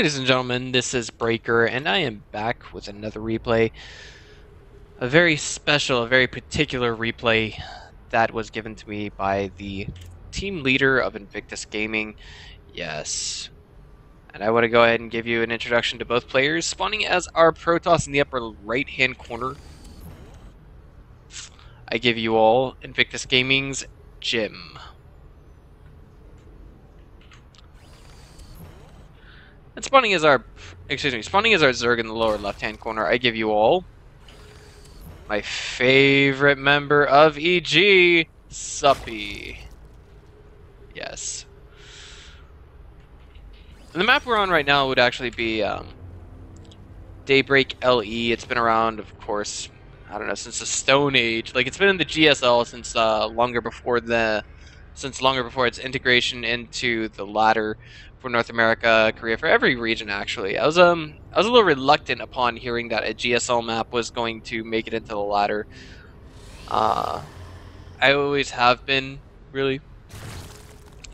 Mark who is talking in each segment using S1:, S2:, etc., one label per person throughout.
S1: Ladies and gentlemen, this is Breaker, and I am back with another replay. A very special, a very particular replay that was given to me by the team leader of Invictus Gaming. Yes. And I want to go ahead and give you an introduction to both players, spawning as our Protoss in the upper right-hand corner. I give you all Invictus Gaming's Jim. And spawning as our Zerg in the lower left-hand corner, I give you all my favorite member of iG, Suppy. Yes. And the map we're on right now would actually be Daybreak LE. It's been around, of course, I don't know, since the Stone Age. Like, it's been in the GSL since longer before its integration into the ladder for North America, Korea, for every region actually. I was a little reluctant upon hearing that a GSL map was going to make it into the ladder. I always have been, really.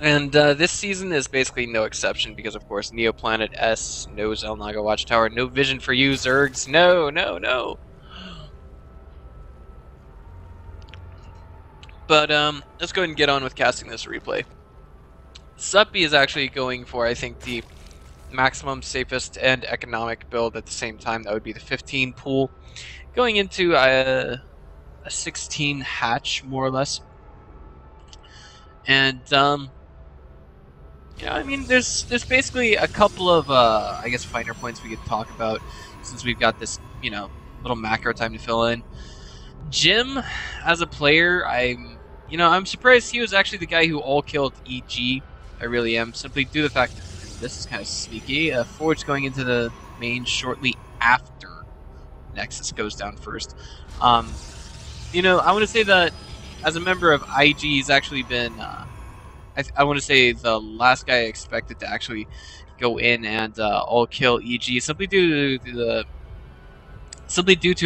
S1: And this season is basically no exception because, of course, Neoplanet S, no Zelnaga Watchtower, no vision for you, Zergs. No, no, no. But let's go ahead and get on with casting this replay. Suppy is actually going for, I think, the maximum, safest, and economic build at the same time. That would be the 15 pool, going into a 16 hatch, more or less. And I mean, there's basically a couple of I guess finer points we could talk about since we've got this little macro time to fill in. Jim, as a player, I'm surprised he was actually the guy who all killed iG. I really am, simply due to the fact that this is kind of sneaky. Forge going into the main shortly after Nexus goes down first. I want to say that as a member of iG, he's actually been, I want to say, the last guy I expected to actually go in and all kill iG, simply due to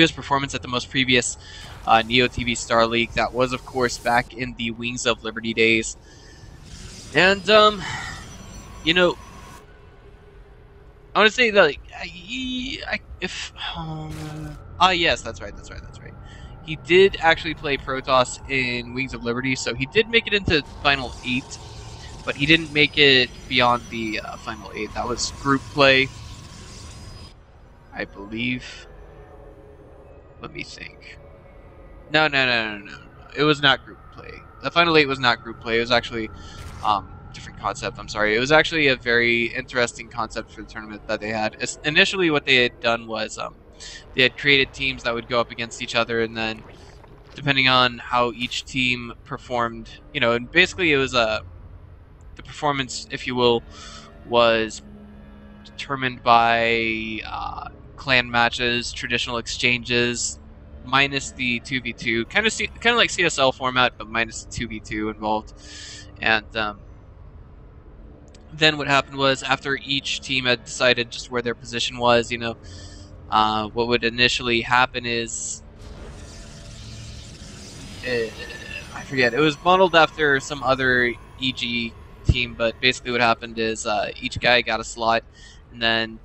S1: his performance at the most previous Neo TV Star League. That was, of course, back in the Wings of Liberty days. And, I want to say that, yes, that's right. He did actually play Protoss in Wings of Liberty, so he did make it into Final 8, but he didn't make it beyond the Final 8. That was group play, I believe. Let me think. No. It was not group play. The Final 8 was not group play. It was actually different concept. I'm sorry. It was actually a very interesting concept for the tournament that they had. Initially, what they had done was they had created teams that would go up against each other, and then depending on how each team performed, and basically it was the performance, if you will, was determined by clan matches, traditional exchanges, minus the 2v2, kind of like CSL format, but minus the 2v2 involved. And then what happened was, after each team had decided just where their position was, what would initially happen is, I forget, it was modeled after some other iG team, but basically what happened is each guy got a slot, and then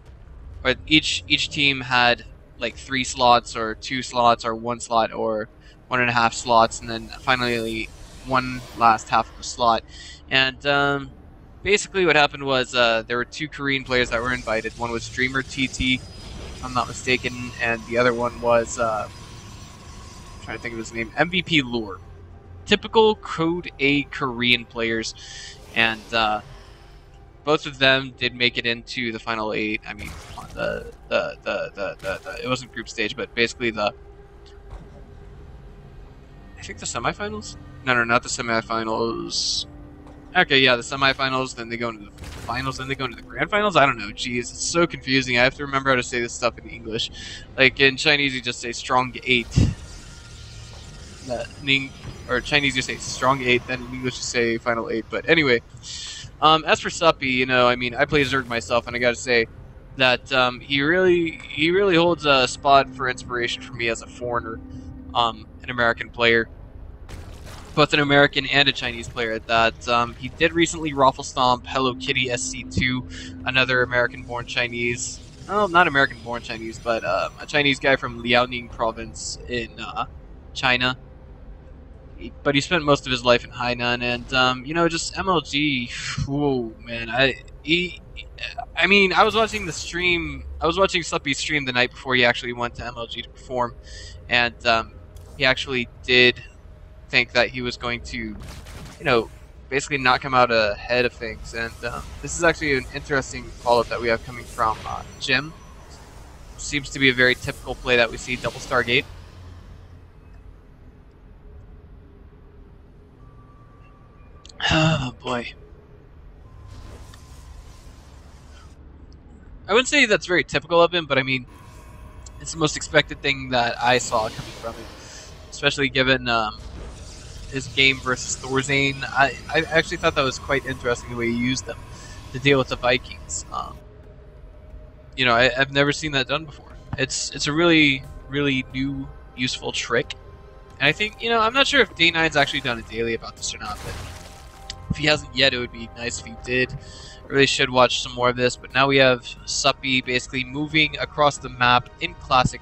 S1: each team had like 3 slots or 2 slots or 1 slot or 1.5 slots, and then finally one last half of a slot. And basically what happened was there were 2 Korean players that were invited. One was Dreamer TT, if I'm not mistaken, and the other one was I'm trying to think of his name, MVP Lure. Typical Code A Korean players, and both of them did make it into the Final 8. I mean, it wasn't group stage, but basically I think the semifinals? No, not the semifinals. Okay, yeah, the semifinals, then they go into the finals, then they go into the grand finals? I don't know, jeez, it's so confusing. I have to remember how to say this stuff in English. Like, in Chinese, you just say strong 8. Or Chinese, you say strong 8, then in English, you say final 8. But anyway, as for Suppy, I mean, I play Zerg myself, and I gotta say that he really holds a spot for inspiration for me as a foreigner, an American player. both an American and a Chinese player at that. He did recently raffle stomp Hello Kitty SC2, another American-born Chinese. Oh, not American-born Chinese, but a Chinese guy from Liaoning province in China. But he spent most of his life in Hainan, and you know, just MLG. Whoa, man! I mean, I was watching the stream. I was watching Suppy's stream the night before he actually went to MLG to perform, and he actually did think that he was going to, you know, basically knock him out ahead of things. And this is actually an interesting follow-up that we have coming from Jim. Seems to be a very typical play that we see, double Stargate. Oh boy. I wouldn't say that's very typical of him, but I mean, it's the most expected thing that I saw coming from him, especially given his game versus Thorzane. I actually thought that was quite interesting the way he used them to deal with the Vikings. You know, I've never seen that done before. It's a really, really new, useful trick. And I think, you know, I'm not sure if Day9's actually done a daily about this or not, but if he hasn't yet, it would be nice if he did. I really should watch some more of this, but now we have Suppy basically moving across the map in classic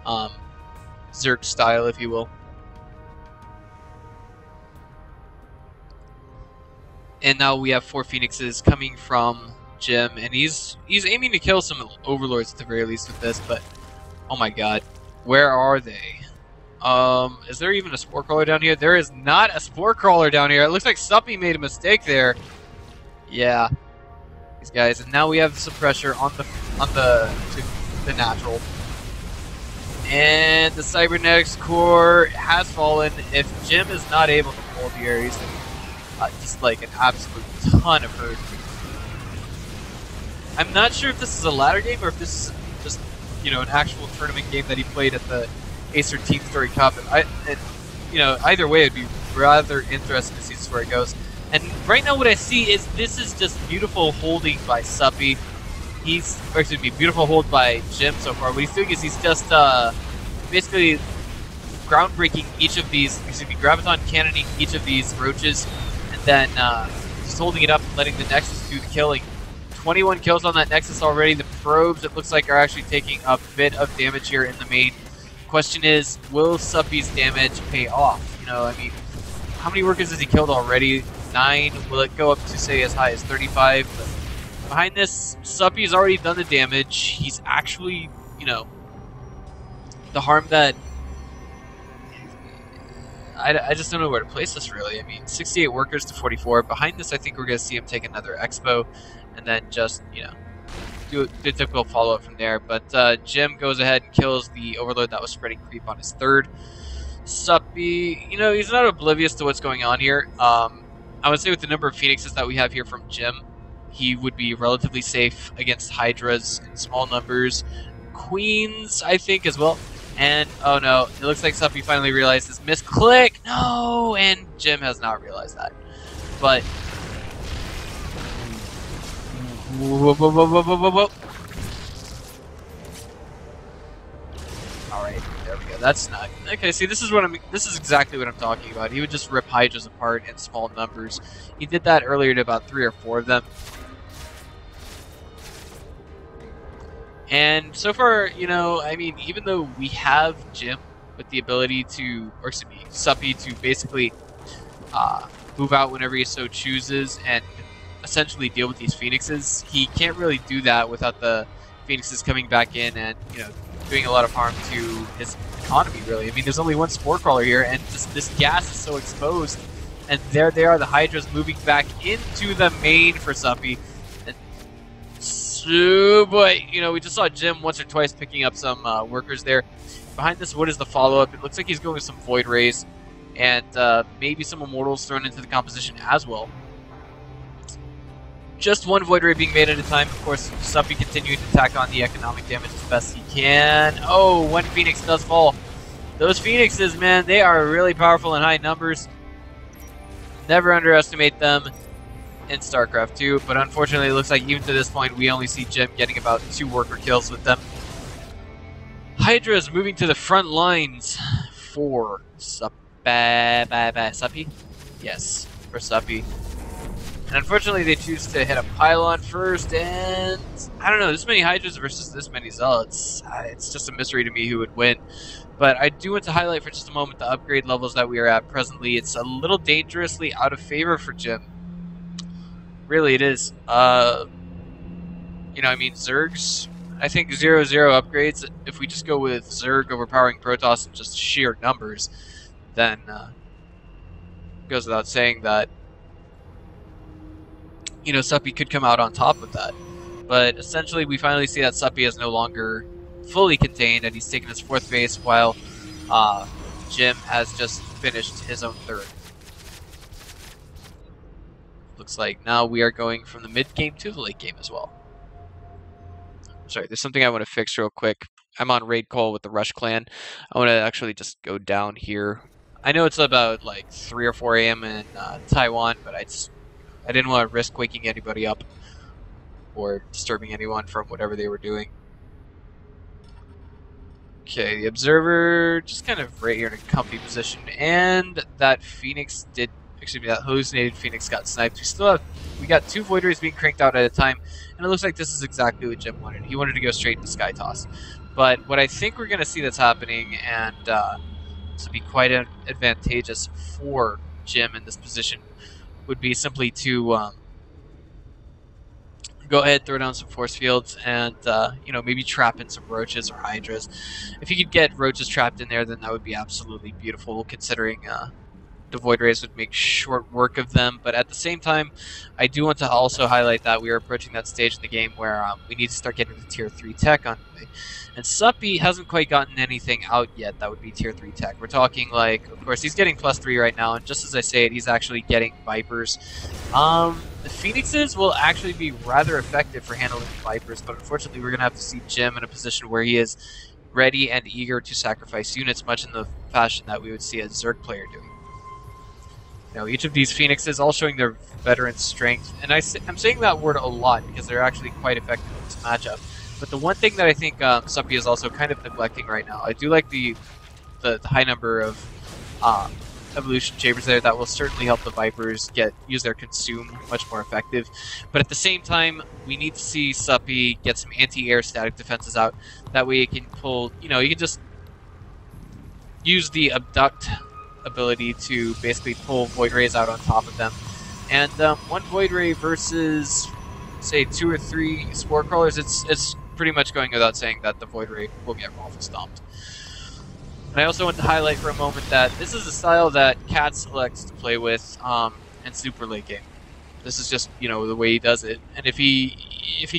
S1: Zerg style, if you will. And now we have 4 Phoenixes coming from Jim, and he's aiming to kill some Overlords at the very least with this, but oh my god, where are they? Is there even a Spore Crawler down here? There is not a Spore Crawler down here. It looks like Suppy made a mistake there. Yeah, these guys, and now we have some pressure on the natural, and the Cybernetics core has fallen. If Jim is not able to hold here, he's just like an absolute ton of hurt. I'm not sure if this is a ladder game or if this is just, you know, an actual tournament game that he played at the Acer Teamstory Cup. And you know, either way, it'd be rather interesting to see where it goes. And right now, what I see is this is just beautiful holding by Suppy. Beautiful hold by Jim so far. What he's doing is he's just basically groundbreaking each of these. Graviton cannoning each of these roaches, and then just holding it up and letting the Nexus do the killing. 21 kills on that Nexus already. The probes, it looks like, are actually taking a bit of damage here in the main. Question is, will Suppy's damage pay off? You know, I mean, how many workers has he killed already? 9. Will it go up to, say, as high as 35? But behind this, Suppy's already done the damage. He's actually, you know, the harm that... I just don't know where to place this, really. I mean, 68 workers to 44. Behind this, I think we're going to see him take another Expo, and then just, you know, do a typical follow-up from there. But Jim goes ahead and kills the Overlord that was spreading creep on his 3rd. Suppy, you know, he's not oblivious to what's going on here. I would say with the number of Phoenixes that we have here from Jim, he would be relatively safe against Hydras in small numbers. Queens, I think, as well. And, oh no, it looks like Suppy finally realized his misclick. No! And Jim has not realized that. But... Whoa, whoa, whoa, whoa, whoa, whoa, whoa. Alright, there we go. That's not... Okay, see, this is exactly what I'm talking about. He would just rip Hydras apart in small numbers. He did that earlier to about 3 or 4 of them. And so far, you know, I mean, even though we have Jim with the ability to, or excuse me, Suppy to basically move out whenever he so chooses and essentially deal with these Phoenixes, he can't really do that without the Phoenixes coming back in and, you know, doing a lot of harm to his economy, really. I mean, there's only one Spore Crawler here, and this gas is so exposed, and there they are, the Hydras moving back into the main for Suppy. Oh boy, you know, we just saw Jim once or twice picking up some workers there. Behind this, what is the follow-up? It looks like he's going with some Void Rays, and maybe some Immortals thrown into the composition as well. Just one Void Ray being made at a time. Of course, Suppy continuing to tack on the economic damage as best he can. Oh, one Phoenix does fall. Those Phoenixes, man, they are really powerful in high numbers. Never underestimate them in StarCraft 2, but unfortunately it looks like even to this point we only see Jim getting about 2 worker kills with them. Hydra is moving to the front lines for Suppy. Suppy? Yes, for Suppy. And unfortunately, they choose to hit a pylon first, and I don't know, this many Hydras versus this many Zealots. It's just a mystery to me who would win. But I do want to highlight for just a moment the upgrade levels that we are at presently. It's a little dangerously out of favor for Jim. Really, it is. You know, I mean, Zergs, I think 0-0 upgrades, if we just go with Zerg overpowering Protoss and just sheer numbers, then it goes without saying that, you know, Suppy could come out on top with that. But essentially, we finally see that Suppy is no longer fully contained, and he's taken his 4th base, while Jim has just finished his own 3rd. Looks like now we are going from the mid game to the late game as well. Sorry, there's something I want to fix real quick. I'm on raid call with the Rush Clan. I want to actually just go down here. I know it's about like 3 or 4 a.m. in Taiwan, but I didn't want to risk waking anybody up or disturbing anyone from whatever they were doing. Okay, the Observer just kind of right here in a comfy position, and that Phoenix did, excuse me, that hallucinated Phoenix got sniped. We got 2 Void Rays being cranked out at a time, and it looks like this is exactly what Jim wanted. He wanted to go straight into Sky Toss. But what I think we're going to see that's happening, and this would be quite advantageous for Jim in this position, would be simply to go ahead, throw down some force fields, and you know, maybe trap in some roaches or hydras. If you could get roaches trapped in there, then that would be absolutely beautiful, considering the Void Rays would make short work of them. But at the same time, I do want to also highlight that we are approaching that stage in the game where we need to start getting the tier 3 tech on the way. And Suppy hasn't quite gotten anything out yet that would be tier 3 tech. We're talking like, of course, he's getting +3 right now, and just as I say it, he's actually getting Vipers. The Phoenixes will actually be rather effective for handling Vipers, but unfortunately we're going to have to see Jim in a position where he is ready and eager to sacrifice units, much in the fashion that we would see a Zerg player doing. You know, each of these Phoenixes all showing their veteran strength, and I'm saying that word a lot because they're actually quite effective in this matchup. But the one thing that I think Suppy is also kind of neglecting right now, I do like the high number of evolution chambers there. That will certainly help the Vipers use their consume much more effective. But at the same time, we need to see Suppy get some anti-air static defenses out. That way it can pull, you know, you can just use the abduct ability to basically pull Void Rays out on top of them. And 1 Void Ray versus, say, 2 or 3 Spore Crawlers, it's pretty much going without saying that the Void Ray will get Raffle Stomped. And I also want to highlight for a moment that this is a style that Cat selects to play with in super late game. This is just, you know, the way he does it. And if he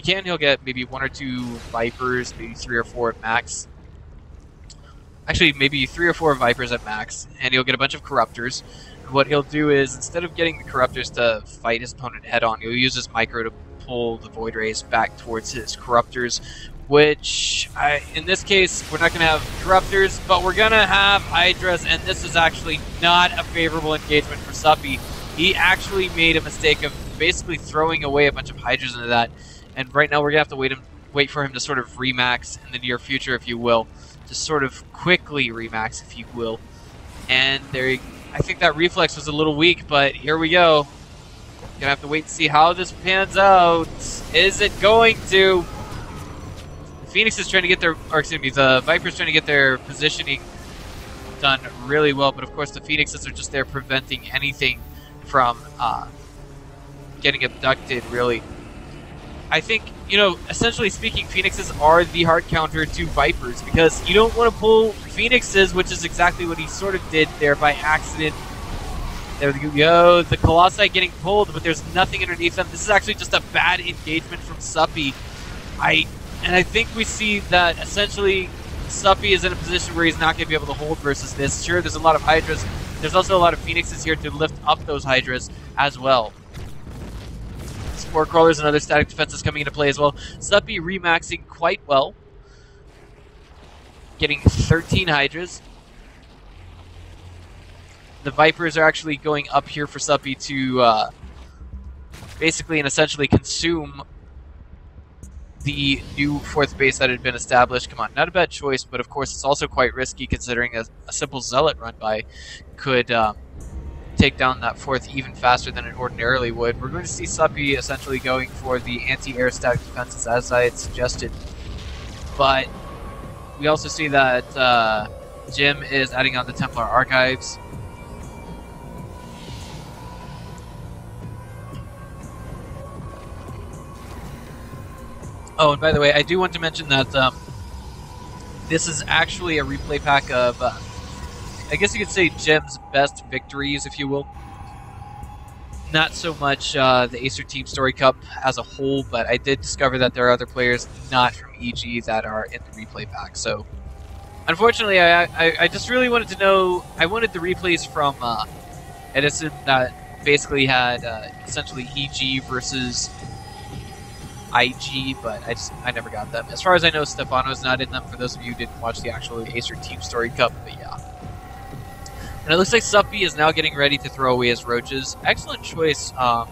S1: can, he'll get maybe 1 or 2 Vipers, maybe 3 or 4 at max. Actually, maybe 3 or 4 Vipers at max, and he'll get a bunch of Corruptors. And what he'll do is, instead of getting the Corruptors to fight his opponent head-on, he'll use his Micro to pull the Void Rays back towards his Corruptors, which, in this case, we're not going to have Corruptors, but we're going to have Hydras, and this is actually not a favorable engagement for Suppy. He actually made a mistake of basically throwing away a bunch of Hydras into that, and right now we're going to have to wait for him to sort of remax in the near future, if you will. To sort of quickly remax, if you will. And I think that reflex was a little weak, but here we go. Gonna have to wait and see how this pans out. Is it going to? The Phoenix is trying to get their, or excuse me, the Viper's trying to get their positioning done really well, but of course the Phoenixes are just there preventing anything from getting abducted, really. I think, you know, essentially speaking, Phoenixes are the hard counter to Vipers, because you don't want to pull Phoenixes, which is exactly what he sort of did there by accident. There we go, the Colossi getting pulled, but there's nothing underneath them. This is actually just a bad engagement from Suppy. And I think we see that essentially Suppy is in a position where he's not going to be able to hold versus this. Sure, there's a lot of Hydras. There's also a lot of Phoenixes here to lift up those Hydras as well. Spore Crawlers and other static defenses coming into play as well. Suppy remaxing quite well. Getting 13 Hydras. The Vipers are actually going up here for Suppy to basically and essentially consume the new fourth base that had been established. Come on, not a bad choice, but of course it's also quite risky considering a simple Zealot run by could take down that fourth even faster than it ordinarily would. We're going to see Suppy essentially going for the anti-air static defenses as I had suggested, but we also see that Jim is adding on the Templar Archives. Oh, and by the way, I do want to mention that this is actually a replay pack of, I guess you could say, Jim's best victories, if you will. Not so much the Acer Teamstory Cup as a whole, but I did discover that there are other players not from EG that are in the replay pack. So, unfortunately, I just really wanted to know. I wanted the replays from Edison that basically had essentially EG versus IG, but I never got them. As far as I know, Stefano's not in them, for those of you who didn't watch the actual Acer Teamstory Cup, but yeah. And it looks like Suppy is now getting ready to throw away his roaches. Excellent choice, the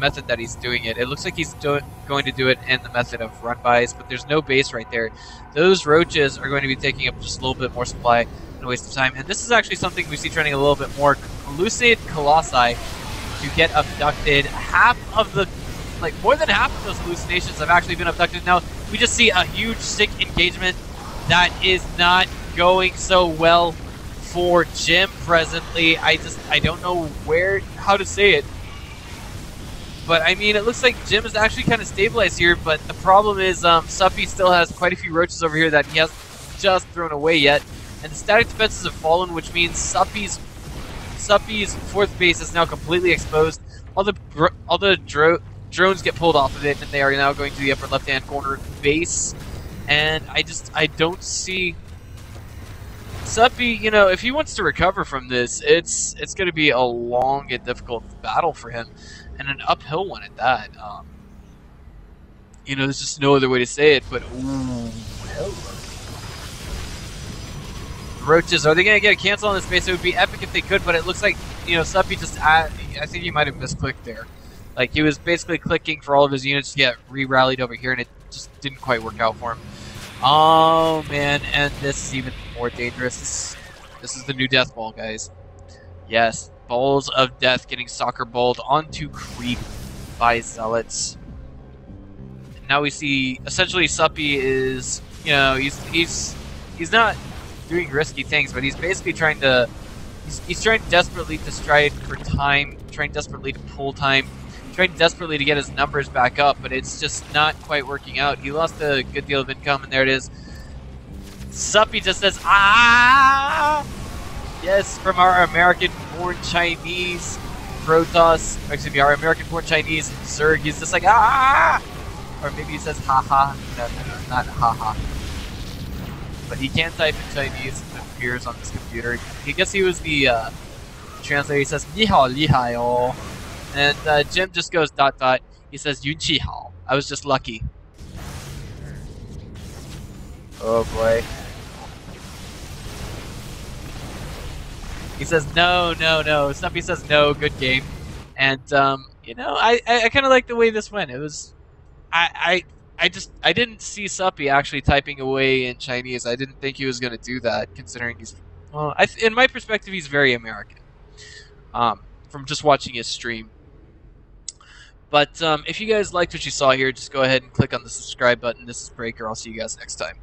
S1: method that he's doing it. It looks like he's going to do it in the method of run-bys, but there's no base right there. Those roaches are going to be taking up just a little bit more supply and a waste of time. And this is actually something we see trending a little bit more. Lucid Colossi to get abducted. More than half of those hallucinations have actually been abducted. Now, we just see a huge sick engagement that is not going so well for Jim presently. I don't know how to say it. But, I mean, it looks like Jim is actually kind of stabilized here, but the problem is Suppy still has quite a few roaches over here that he hasn't just thrown away yet. And the static defenses have fallen, which means Suppy's fourth base is now completely exposed. All the drones get pulled off of it, and they are now going to the upper left-hand corner base. And I don't see Suppy, you know, if he wants to recover from this, it's going to be a long and difficult battle for him, and an uphill one at that. You know, there's just no other way to say it, but ooh, hello. Roaches, are they going to get a cancel on this base? It would be epic if they could, but it looks like, you know, Suppy just, I think he might have misclicked there. Like, he was basically clicking for all of his units to get re-rallied over here, and it just didn't quite work out for him. Oh, man, and this is even more dangerous. This is the new death ball, guys. Yes, balls of death getting soccer balled onto creep by zealots. And now we see, essentially, Suppy is, you know, he's not doing risky things, but he's basically trying to, he's trying desperately to stride for time, trying desperately to pull time, trying desperately to get his numbers back up, but it's just not quite working out. He lost a good deal of income, and there it is. Suppy just says, ah! Yes, from our American-born Chinese Protoss, excuse me, our American-born Chinese Zerg, he's just like, ah! Or maybe he says, haha. No, not haha. But he can type in Chinese, and it appears on this computer. I guess he was the translator. He says, ni hao, li hai oh. And Jim just goes ... He says, yun chi hao. I was just lucky. Oh boy. He says, no. Suppy says, no, good game. And, you know, I kind of like the way this went. It was... I didn't see Suppy actually typing away in Chinese. I didn't think he was going to do that, considering he's... Well, in my perspective, he's very American. From just watching his stream. But if you guys liked what you saw here, just go ahead and click on the subscribe button. This is Breaker. I'll see you guys next time.